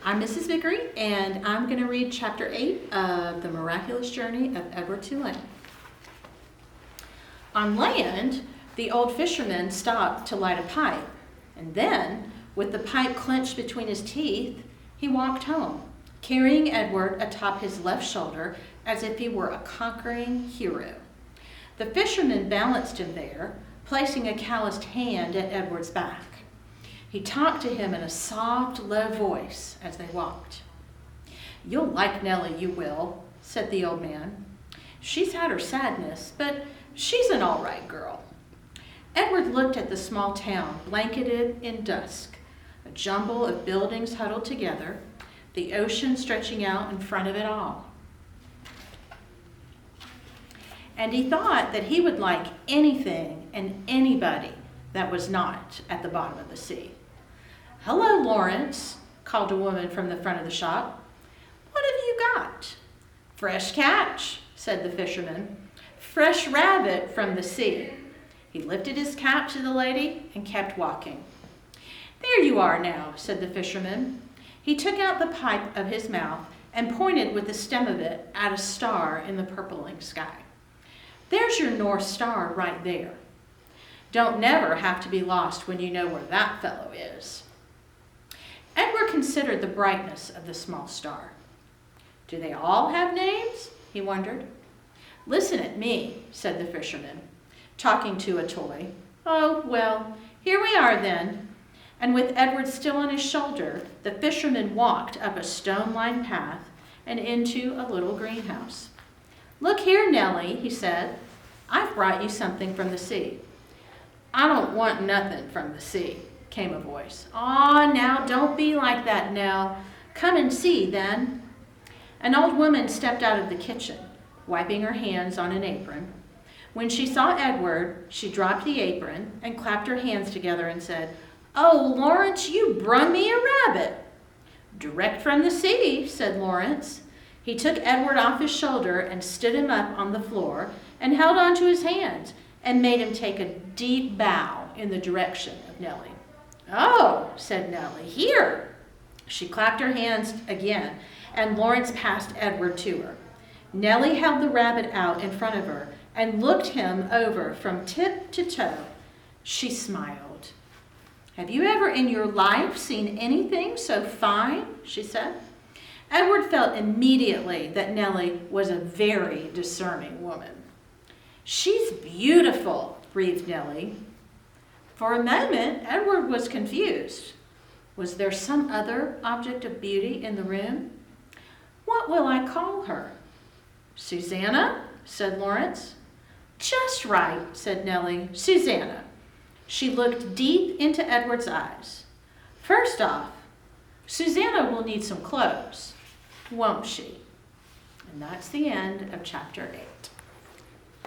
I'm Mrs. Vickery, and I'm going to read Chapter 8 of The Miraculous Journey of Edward Tulane. On land, the old fisherman stopped to light a pipe, and then, with the pipe clenched between his teeth, he walked home, carrying Edward atop his left shoulder as if he were a conquering hero. The fisherman balanced him there, placing a calloused hand at Edward's back. He talked to him in a soft, low voice as they walked. "You'll like Nellie, you will," said the old man. "She's had her sadness, but she's an all right girl." Edward looked at the small town, blanketed in dusk, a jumble of buildings huddled together, the ocean stretching out in front of it all. And he thought that he would like anything and anybody that was not at the bottom of the sea. "Hello, Lawrence," called a woman from the front of the shop. "What have you got?" "Fresh catch," said the fisherman. "Fresh rabbit from the sea." He lifted his cap to the lady and kept walking. "There you are now," said the fisherman. He took out the pipe of his mouth and pointed with the stem of it at a star in the purpling sky. "There's your North Star right there. Don't never have to be lost when you know where that fellow is." Edward considered the brightness of the small star. "Do they all have names?" he wondered. "Listen at me," said the fisherman, talking to a toy. "Oh, well, here we are then." And with Edward still on his shoulder, the fisherman walked up a stone-lined path and into a little greenhouse. "Look here, Nellie," he said. "I've brought you something from the sea." "I don't want nothing from the sea," came a voice. "Aw, now, don't be like that, Nell. Come and see, then." An old woman stepped out of the kitchen, wiping her hands on an apron. When she saw Edward, she dropped the apron and clapped her hands together and said, "Oh, Lawrence, you brung me a rabbit." "Direct from the sea," said Lawrence. He took Edward off his shoulder and stood him up on the floor and held on to his hands and made him take a deep bow in the direction of Nellie. "Oh," said Nellie, "here." She clapped her hands again, and Lawrence passed Edward to her. Nellie held the rabbit out in front of her and looked him over from tip to toe. She smiled. "Have you ever in your life seen anything so fine?" she said. Edward felt immediately that Nellie was a very discerning woman. "She's beautiful," breathed Nellie. For a moment, Edward was confused. Was there some other object of beauty in the room? "What will I call her?" "Susanna," said Lawrence. "Just right," said Nellie. "Susanna." She looked deep into Edward's eyes. "First off, Susanna will need some clothes, won't she?" And that's the end of Chapter 8.